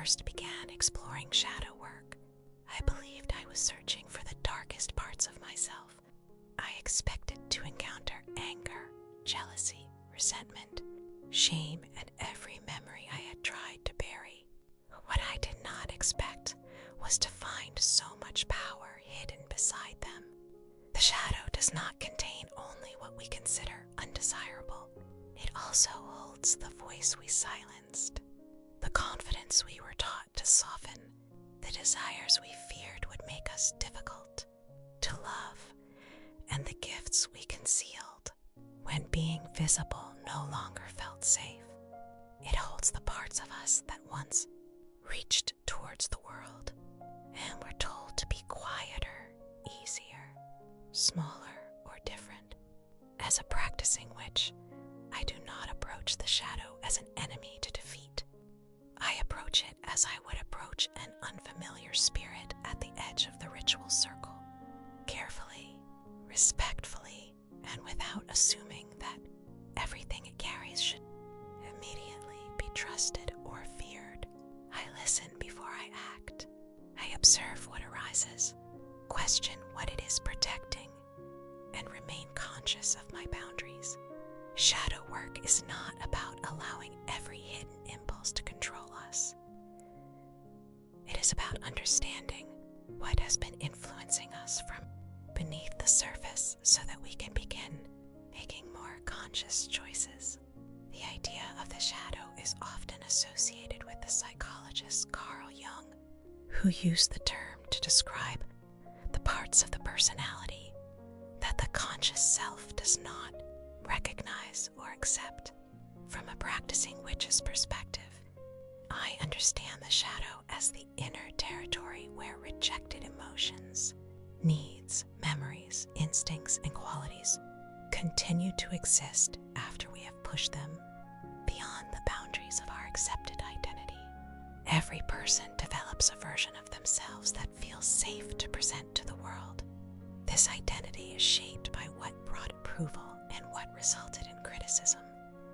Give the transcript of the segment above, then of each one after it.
first began exploring shadow work, I believed I was searching for the darkest parts of myself. I expected to encounter anger, jealousy, resentment, shame, and every memory I had tried to bury. What I did not expect was to find so much power hidden beside them. The shadow does not contain only what we consider undesirable. It also holds the voice we silenced, the confidence we were taught to soften, the desires we feared would make us difficult to love, and the gifts we concealed when being visible no longer felt safe. It holds the parts of us that once reached towards the world and were told to be quieter, easier, smaller, or different. As a practicing witch, I do not approach the shadow as an enemy to defeat. I approach it as I would approach an unfamiliar spirit at the edge of the ritual circle, carefully, respectfully, and without assuming that everything it carries should immediately be trusted or feared. I listen before I act. I observe what arises, question what it is protecting, and remain conscious of my boundaries. Shadow work is not about allowing every hidden impulse to control us. It is about understanding what has been influencing us from beneath the surface so that we can begin making more conscious choices. The idea of the shadow is often associated with the psychologist Carl Jung, who used the term to describe the parts of the personality that the conscious self does not recognize or accept. From a practicing witch's perspective, I understand the shadow as the inner territory where rejected emotions, needs, memories, instincts, and qualities continue to exist after we have pushed them beyond the boundaries of our accepted identity. Every person develops a version of themselves that feels safe to present to the world. This identity is shaped by what brought approval and what resulted in criticism,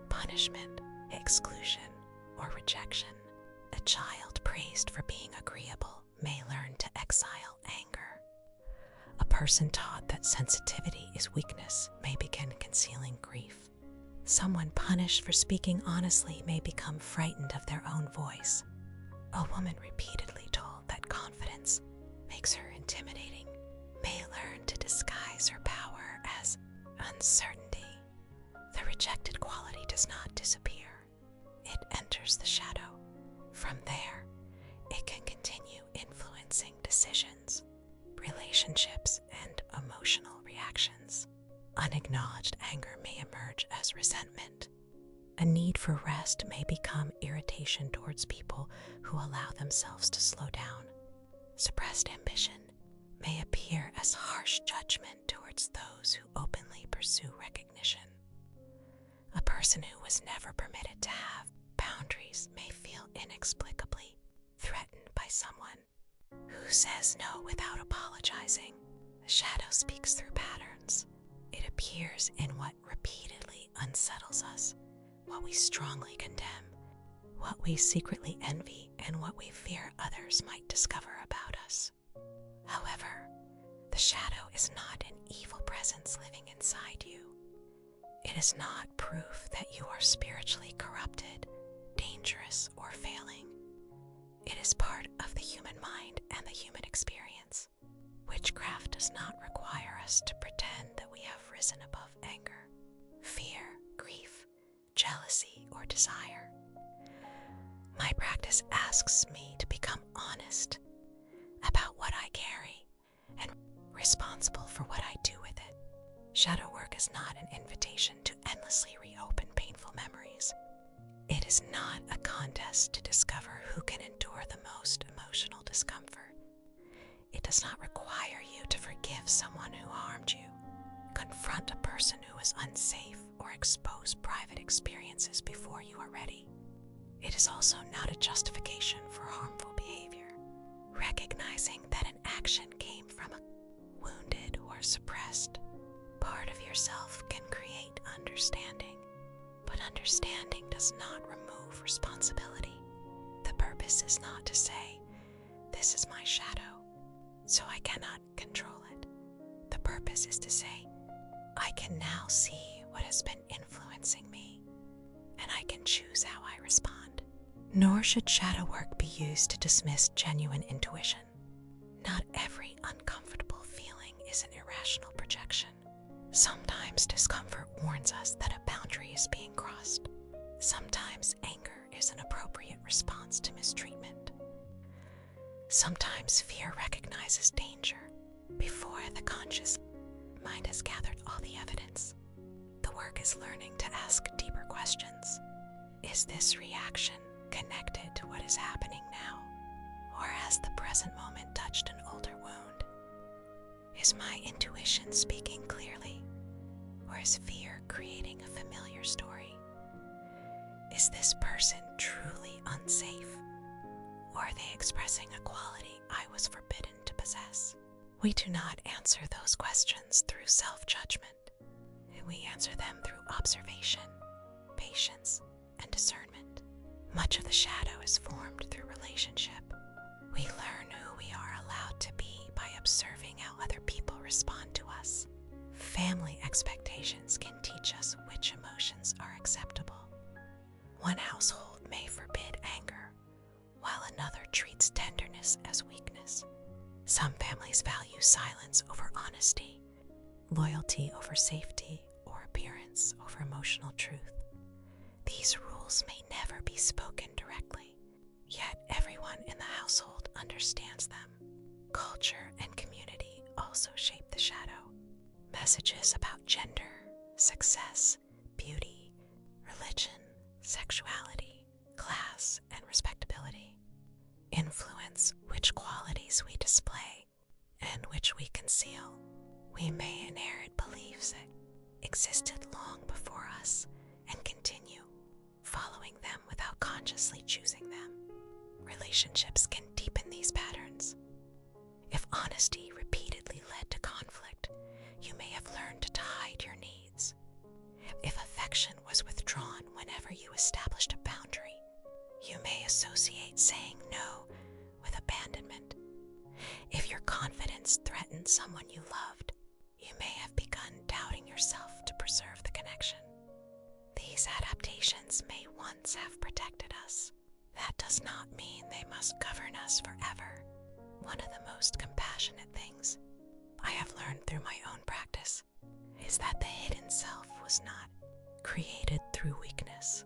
punishment, exclusion, or rejection. A child praised for being agreeable may learn to exile anger. A person taught that sensitivity is weakness may begin concealing grief. Someone punished for speaking honestly may become frightened of their own voice. A woman repeatedly told that confidence makes her intimidating may learn to disguise her power as uncertainty. The rejected quality does not disappear. It enters the shadow. From there, it can continue influencing decisions, relationships, and emotional reactions. Unacknowledged anger may emerge as resentment. A need for rest may become irritation towards people who allow themselves to slow down. Suppressed ambition may appear as harsh judgment towards those who openly pursue recognition. A person who was never permitted to have boundaries may feel inexplicably threatened by someone who says no without apologizing. The shadow speaks through patterns. It appears in what repeatedly unsettles us, what we strongly condemn, what we secretly envy, and what we fear others might discover about us. However, the shadow is not an evil presence living inside you. It is not proof that you are spiritually corrupted, dangerous, or failing. It is part of the human mind and the human experience. Witchcraft does not require us to pretend that we have risen above anger, fear, grief, jealousy, or desire. My practice asks me to become honest about what I carry and responsible for what I do with it. Shadow work is not an invitation to endlessly reopen painful memories. It is not a contest to discover who can endure the most emotional discomfort. It does not require you to forgive someone who harmed you, confront a person who is unsafe, or expose private experiences before you are ready. It is also not a justification for harmful behavior. Recognizing that an action came from a wounded or suppressed part of yourself can create understanding, but understanding does not remove responsibility. The purpose purpose is not to say, this is my shadow, so I cannot control it. The purpose is to say, I can now see what has been influencing me, and I can choose how I respond. Nor should shadow work be used to dismiss genuine intuition. Not every uncomfortable feeling is an irrational projection. Sometimes discomfort warns us that a boundary is being crossed. Sometimes anger is an appropriate response to mistreatment. Sometimes fear recognizes danger before the conscious mind has gathered all the evidence. The work is learning to ask deeper questions. Is this reaction connected to what is happening now? Or has the present moment touched an older wound? Is my intuition speaking clearly? Or is fear creating a familiar story? Is this person truly unsafe? Or are they expressing a quality I was forbidden to possess? We do not answer those questions through self-judgment. We answer them through observation, patience, and discernment. Much of the shadow is formed through relationship. We learn who we are allowed to be by observing how other people respond to us. Family expectations can teach us which emotions are acceptable. One household may forbid anger, while another treats tenderness as weakness. Some families value silence over honesty, loyalty over safety, or appearance over emotional truth. These rules may never be spoken directly, yet everyone in the household understands them. Culture and community also shape the shadow. Messages about gender, success, beauty, religion, sexuality, class, and respectability influence which qualities we display and which we conceal. We may inherit beliefs that existed long before us and continue following them without consciously choosing them. Relationships can deepen these patterns. If honesty repeatedly led to conflict, you may have learned to hide your needs. If affection was withdrawn whenever you established a boundary, you may associate saying no with abandonment. If your confidence threatened someone you loved, you may have begun doubting yourself to preserve the connection. These adaptations may once have protected us. That does not mean they must govern us forever. One of the most compassionate things I have learned through my own practice is that the hidden self was not created through weakness.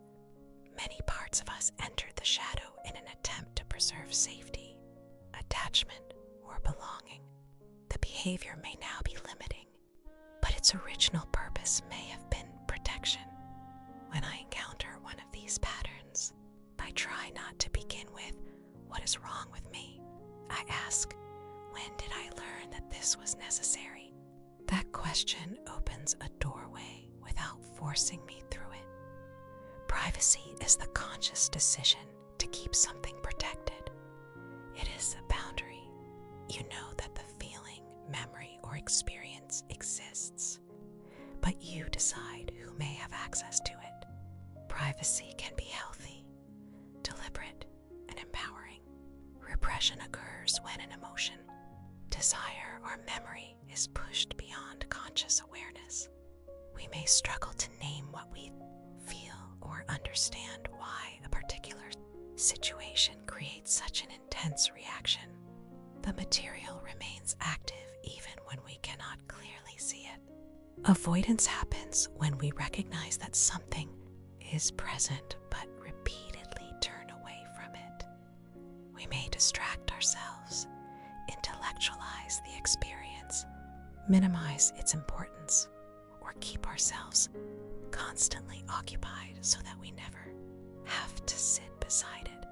Many parts of us entered the shadow in an attempt to preserve safety, attachment, or belonging. The behavior may now be limiting, but its original purpose may have been protection. When I encounter one of these patterns, I try not to begin with, "What is wrong with me?" I ask, "When did I learn that this was necessary?" That question opens a doorway without forcing me through it. Privacy is the conscious decision to keep something protected. It is a boundary. You know that the feeling, memory, or experience exists, but you decide who may have access to it. Privacy can be healthy, deliberate, and empowering. Repression occurs when an emotion, desire, or memory is pushed beyond conscious awareness. We may struggle to name what we feel or understand why a particular situation creates such an intense reaction. The material remains active even when we cannot clearly see it. Avoidance happens when we recognize that something is present but repeatedly turn away from it. We may distract ourselves, intellectualize the experience, minimize its importance, or keep ourselves constantly occupied so that we never have to sit beside it.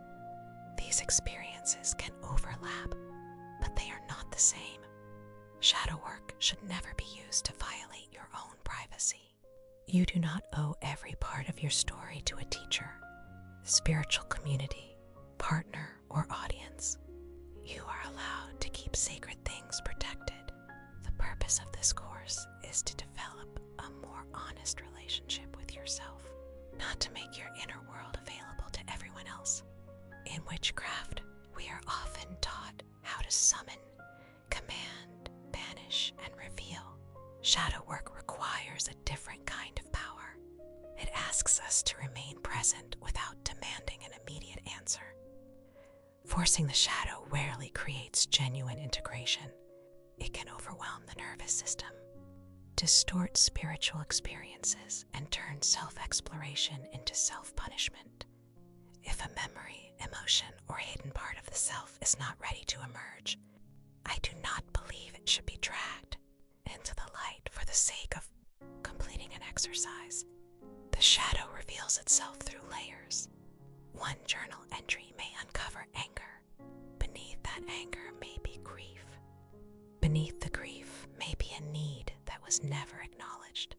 These experiences can overlap, but they are not the same. Shadow work should never be used to violate your own privacy. You do not owe every part of your story to a teacher, spiritual community, partner, or audience. You are allowed to keep sacred things protected. The purpose of this course is to develop a more honest relationship with yourself, not to make your inner world available to everyone else. In witchcraft, Shadow work requires a different kind of power. It asks us to remain present without demanding an immediate answer. Forcing the shadow rarely creates genuine integration. It can overwhelm the nervous system, distort spiritual experiences, and turn self-exploration into self-punishment. If a memory, emotion, or hidden part of the self is not ready to emerge, I do not believe it should be dragged into the light for the sake of completing an exercise. The shadow reveals itself through layers. One journal entry may uncover anger. Beneath that anger may be grief. Beneath the grief may be a need that was never acknowledged.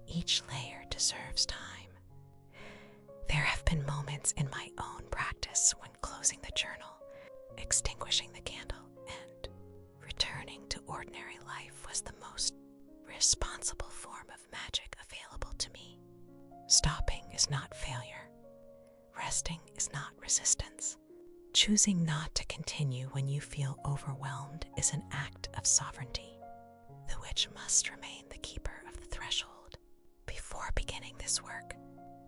Each layer deserves time. There have been moments in my own practice when closing the journal, extinguishing the candle, and returning to ordinary life was the most responsible form of magic available to me. Stopping is not failure. Resting is not resistance. Choosing not to continue when you feel overwhelmed is an act of sovereignty. The witch must remain the keeper of the threshold. Before beginning this work,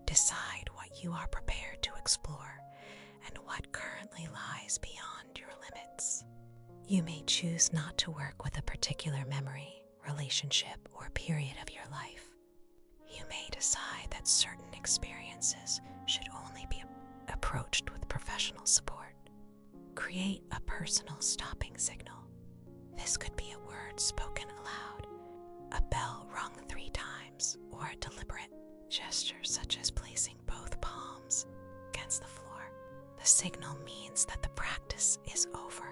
decide what you are prepared to explore and what currently lies beyond your limits. You may choose not to work with a particular memory, relationship, or period of your life. You may decide that certain experiences should only be approached with professional support. Create a personal stopping signal. This could be a word spoken aloud, a bell rung 3 times, or a deliberate gesture such as placing both palms against the floor. The signal means that the practice is over.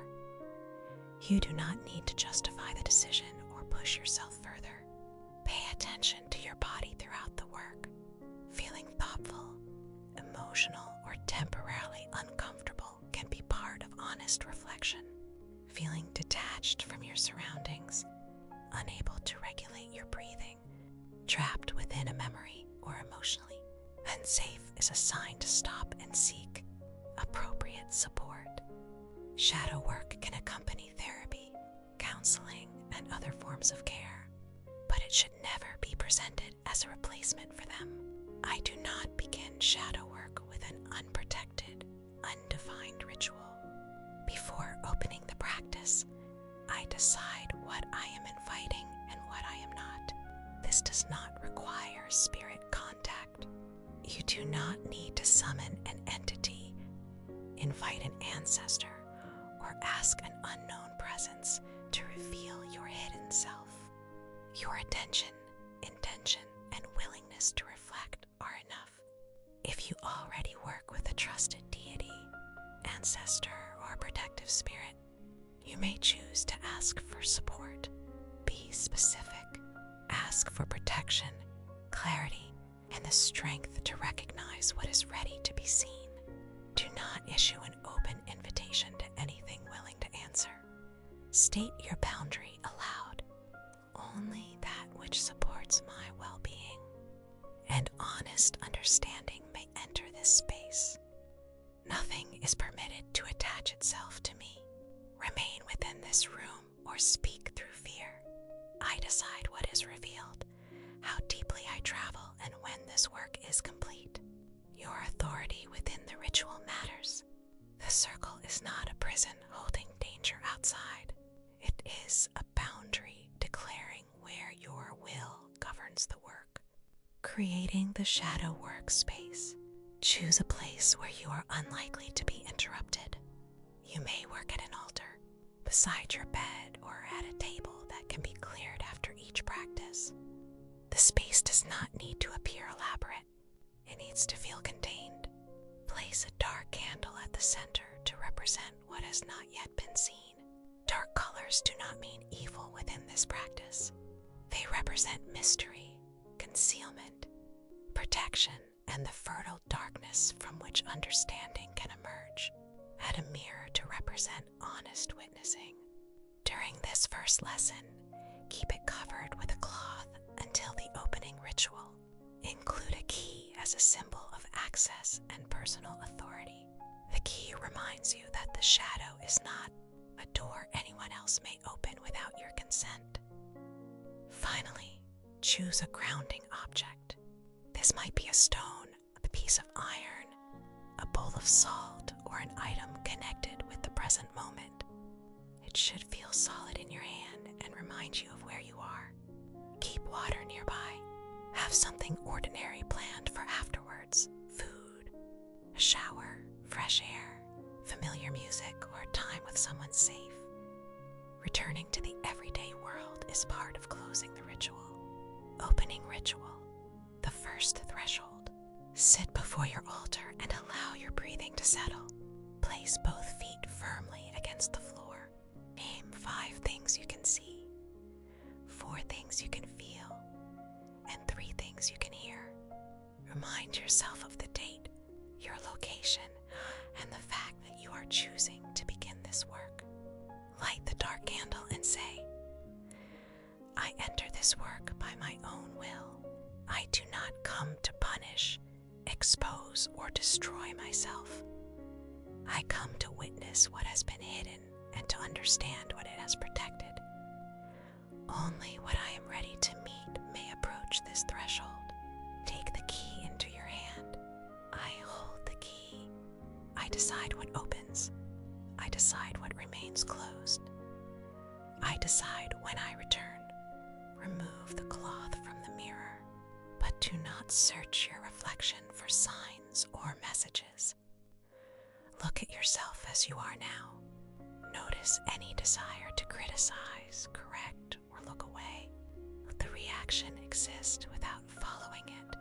You do not need to justify the decision or push yourself further. Pay attention to your body throughout the work. Feeling thoughtful, emotional, or temporarily uncomfortable can be part of honest reflection. Feeling detached from your surroundings, unable to regulate your breathing, trapped within a memory, or emotionally unsafe is a sign to stop and seek appropriate support. Shadow work can accompany therapy, counseling, and other forms of care, but it should never be presented as a replacement for them. I do not begin shadow work with an unprotected, undefined ritual. Before opening the practice, I decide what I am inviting and what I am not. This does not require spirit contact. You do not need to summon an entity, invite an ancestor, or ask an unknown presence to reveal your hidden self. Your attention, intention, and willingness to reflect are enough. If you already work with a trusted deity, ancestor, or protective spirit, you may choose to ask for support. Be specific. Ask for protection, clarity, and the strength to recognize what is ready to be seen. Do not issue an open invitation to anything willing to answer. State your boundary aloud. Only that which supports my well-being and honest understanding may enter this space. Nothing is permitted to attach itself to me. Remain within this room or speak through fear. I decide what is revealed, how deeply I travel, and when this work is complete. Your authority within the ritual matters. The circle is not a prison holding danger outside. It is a boundary declaring where your will governs the work. Creating the shadow work space. Choose a place where you are unlikely to be interrupted. You may work at an altar, beside your bed, or at a table that can be cleared after each practice. The space does not need to appear elaborate. It needs to feel contained. Place a dark candle at the center to represent what has not yet been seen. Dark colors do not mean evil within this practice. They represent mystery, concealment, protection, and the fertile darkness from which understanding can emerge. Add a mirror to represent honest witnessing. During this first lesson, keep it covered with a cloth until the opening ritual. Include a key as a symbol of access and personal authority. The key reminds you that the shadow is not a door anyone else may open without your consent. Finally, choose a grounding object. This might be a stone, a piece of iron, a bowl of salt, or an item connected with the present moment. It should feel solid in your hand and remind you of where you are. Keep water nearby. Have something ordinary planned for afterwards. Food, a shower, fresh air, familiar music, or time with someone safe. Returning to the everyday world is part of closing the ritual. Opening ritual, the first threshold. Sit before your altar and allow your breathing to settle. Place both feet firmly against the floor. Name 5 things you can see, 4 things you can feel, and 3 things you can hear. Remind yourself of the date, your location, and the fact that you are choosing to begin this work. Light the dark candle and say, I enter this work by my own will. I do not come to punish, expose, or destroy myself. I come to witness what has been hidden and to understand what it has protected. Only what I am ready to meet may approach this threshold. Take the key into your hand. I hold the key. I decide what opens. I decide what remains closed. I decide when I return. Remove the cloth from the mirror, but do not search your reflection for signs or messages. Look at yourself as you are now. Notice any desire to criticize, correct, or look away. Let the reaction exist without following it.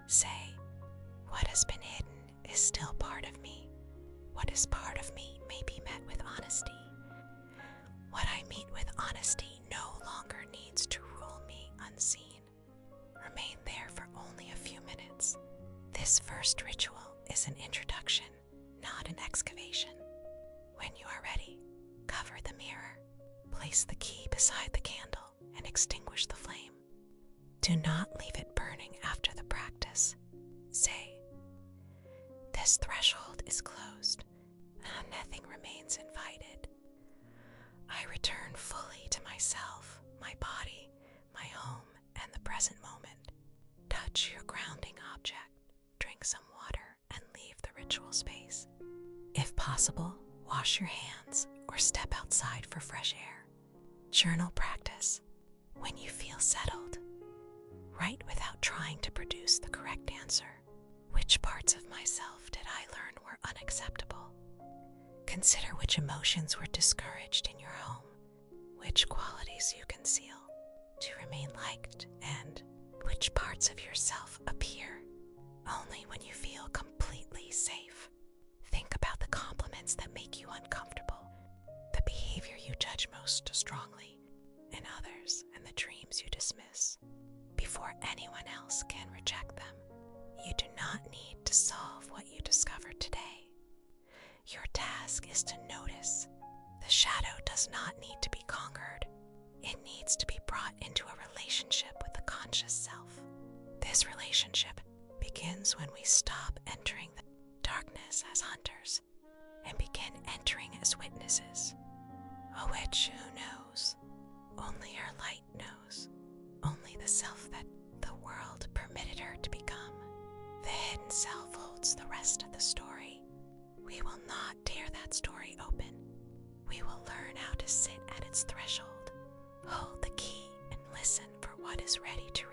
Say, what has been hidden is still part of me. What is part of me may be met with honesty. What I meet with honesty no longer needs to rule me unseen. Remain there for only a few minutes. This first ritual is an introduction, not an excavation. When you are ready, cover the mirror, place the key beside the candle, and extinguish the flame. Do not leave it burning after the practice. Say, this threshold is closed. Nothing remains invited. I return fully to myself, my body, my home, and the present moment. Touch your grounding object, drink some water, and leave the ritual space. If possible, wash your hands or step outside for fresh air. Journal practice. When you feel settled, write without trying to produce the correct answer. Which parts of myself did I learn were unacceptable? Consider which emotions were discouraged in your home, which qualities you conceal to remain liked, and which parts of yourself appear only when you feel completely safe. Think about the compliments that make you uncomfortable, the behavior you judge most strongly in others, and the dreams you dismiss. Before anyone else can reject them, you do not need to solve what you discovered today. Your task is to notice. The shadow does not need to be conquered. It needs to be brought into a relationship with the conscious self. This relationship begins when we stop entering the darkness as hunters and begin entering as witnesses. A witch who knows. Only her light knows. Only the self that the world permitted her to become. The hidden self holds the rest of the story. We will not tear that story open. We will learn how to sit at its threshold, hold the key, and listen for what is ready to